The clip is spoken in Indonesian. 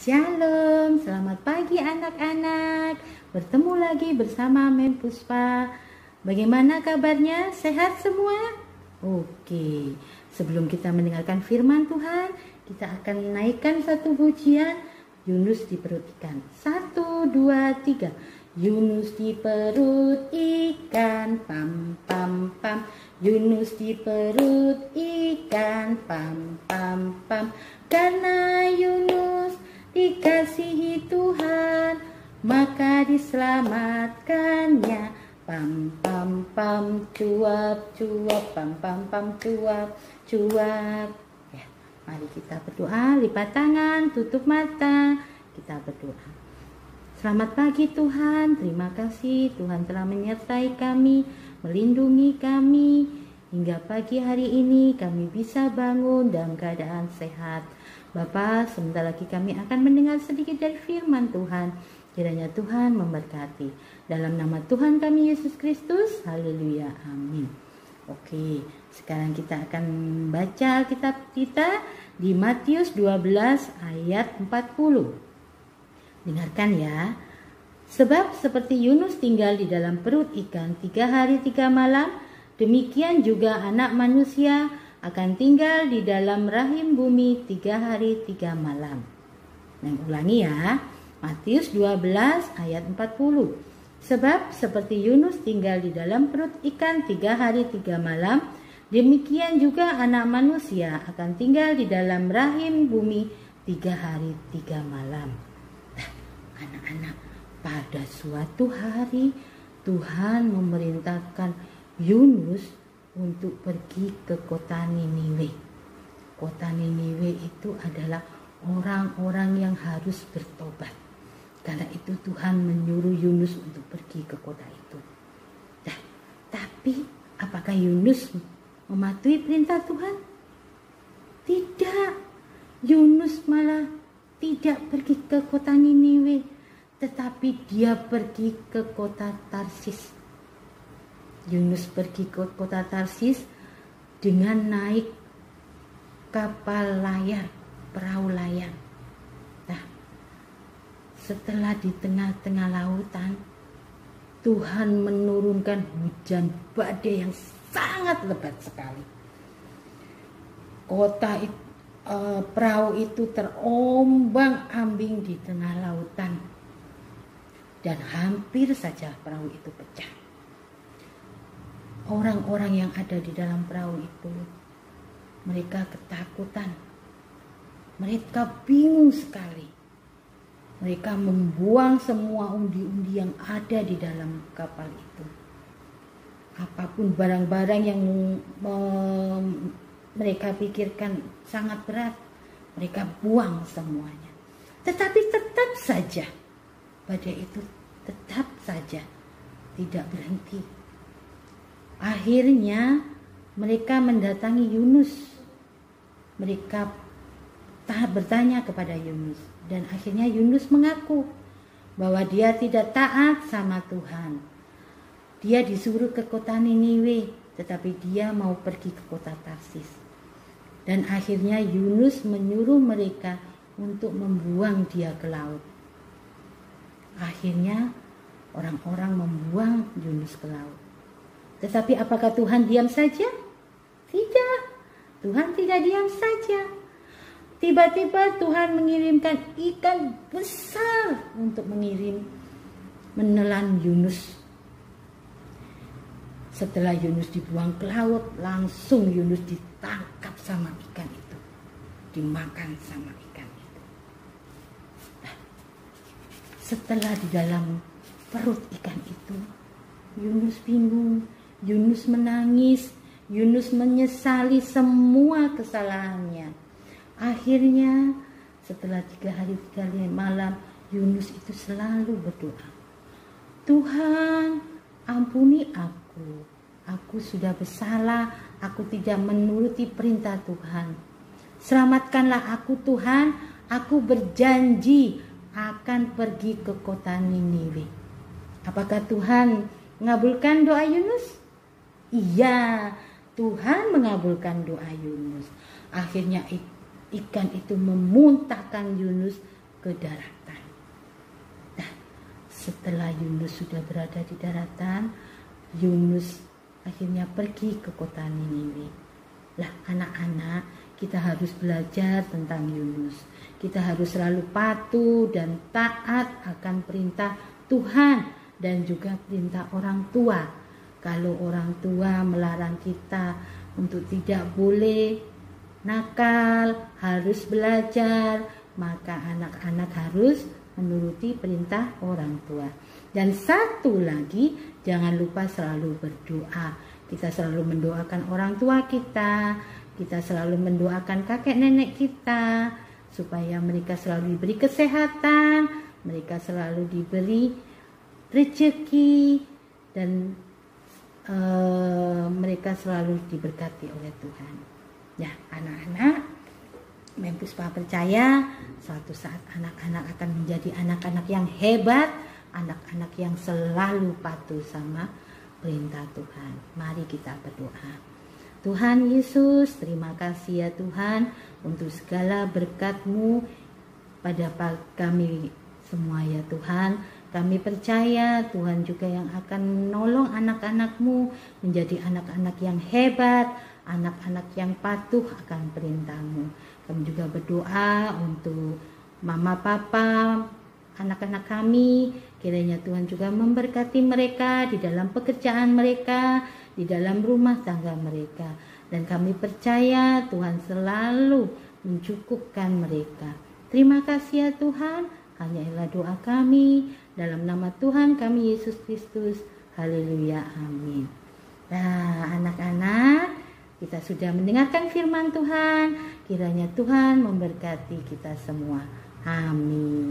Shalom, selamat pagi anak-anak. Bertemu lagi bersama Mem Puspa. Bagaimana kabarnya? Sehat semua? Oke, sebelum kita mendengarkan firman Tuhan, kita akan naikkan satu pujian Yunus di perut ikan. 1, 2, 3. Yunus di perut ikan, pam pam pam. Yunus di perut ikan, pam pam pam. Karena Yunus dikasihi Tuhan, maka diselamatkannya. Pam pam pam, cuap cuap, pam pam pam, cuap cuap. Ya, mari kita berdoa, lipat tangan, tutup mata, kita berdoa. Selamat pagi Tuhan, terima kasih Tuhan telah menyertai kami, melindungi kami. Hingga pagi hari ini kami bisa bangun dalam keadaan sehat. Bapa, sebentar lagi kami akan mendengar sedikit dari firman Tuhan. Kiranya Tuhan memberkati. Dalam nama Tuhan kami Yesus Kristus, haleluya, amin. Oke, sekarang kita akan baca kitab kita di Matius 12 ayat 40. Dengarkan ya. Sebab seperti Yunus tinggal di dalam perut ikan 3 hari 3 malam, demikian juga anak manusia akan tinggal di dalam rahim bumi 3 hari 3 malam. Nah, ulangi ya. Matius 12 ayat 40. Sebab seperti Yunus tinggal di dalam perut ikan 3 hari 3 malam, demikian juga anak manusia akan tinggal di dalam rahim bumi 3 hari 3 malam. Nah, anak-anak, pada suatu hari Tuhan memerintahkan Yunus untuk pergi ke kota Niniwe. Kota Niniwe itu adalah orang-orang yang harus bertobat. Karena itu Tuhan menyuruh Yunus untuk pergi ke kota itu. Nah, tapi apakah Yunus mematuhi perintah Tuhan? Tidak. Yunus malah tidak pergi ke kota Niniwe, tetapi dia pergi ke kota Tarsis. Yunus pergi ke kota Tarsis dengan naik kapal layar, perahu layar. Nah, setelah di tengah-tengah lautan, Tuhan menurunkan hujan badai yang sangat lebat sekali. Perahu itu terombang-ambing di tengah lautan dan hampir saja perahu itu pecah. Orang-orang yang ada di dalam perahu itu, mereka ketakutan. Mereka bingung sekali. Mereka membuang semua undi-undi yang ada di dalam kapal itu. Apapun barang-barang yang mereka pikirkan sangat berat, mereka buang semuanya. Tetapi tetap saja, badai itu tetap saja tidak berhenti. Akhirnya mereka mendatangi Yunus. Mereka bertanya kepada Yunus, dan akhirnya Yunus mengaku bahwa dia tidak taat sama Tuhan. Dia disuruh ke kota Niniwe, tetapi dia mau pergi ke kota Tarsis. Dan akhirnya Yunus menyuruh mereka untuk membuang dia ke laut. Akhirnya orang-orang membuang Yunus ke laut. Tetapi apakah Tuhan diam saja? Tidak. Tuhan tidak diam saja. Tiba-tiba Tuhan mengirimkan ikan besar untuk menelan Yunus. Setelah Yunus dibuang ke laut, langsung Yunus ditangkap sama ikan itu. Dimakan sama ikan itu. Nah, setelah di dalam perut ikan itu, Yunus bingung. Yunus menangis, Yunus menyesali semua kesalahannya. Akhirnya setelah 3 hari 3 malam, Yunus itu selalu berdoa, Tuhan ampuni aku, aku sudah bersalah, aku tidak menuruti perintah Tuhan. Selamatkanlah aku Tuhan, aku berjanji akan pergi ke kota Niniwe. Apakah Tuhan mengabulkan doa Yunus? Iya, Tuhan mengabulkan doa Yunus. Akhirnya ikan itu memuntahkan Yunus ke daratan. Nah, setelah Yunus sudah berada di daratan, Yunus akhirnya pergi ke kota Niniwe. Lah anak-anak, kita harus belajar tentang Yunus. Kita harus selalu patuh dan taat akan perintah Tuhan dan juga perintah orang tua. Kalau orang tua melarang kita untuk tidak boleh nakal, harus belajar, maka anak-anak harus menuruti perintah orang tua. Dan satu lagi, jangan lupa selalu berdoa. Kita selalu mendoakan orang tua kita selalu mendoakan kakek nenek kita, supaya mereka selalu diberi kesehatan, mereka selalu diberi rezeki, dan mereka selalu diberkati oleh Tuhan. Ya, anak-anak, Mempuspa percaya suatu saat anak-anak akan menjadi anak-anak yang hebat, anak-anak yang selalu patuh sama perintah Tuhan. Mari kita berdoa. Tuhan Yesus, terima kasih ya Tuhan untuk segala berkat-Mu pada kami semua ya Tuhan. Kami percaya Tuhan juga yang akan menolong anak-anak-Mu menjadi anak-anak yang hebat, anak-anak yang patuh akan perintah-Mu. Kami juga berdoa untuk mama papa, anak-anak kami, kiranya Tuhan juga memberkati mereka di dalam pekerjaan mereka, di dalam rumah tangga mereka. Dan kami percaya Tuhan selalu mencukupkan mereka. Terima kasih ya Tuhan, hanyalah doa kami dalam nama Tuhan kami Yesus Kristus. Haleluya, amin. Nah anak-anak, kita sudah mendengarkan firman Tuhan. Kiranya Tuhan memberkati kita semua. Amin.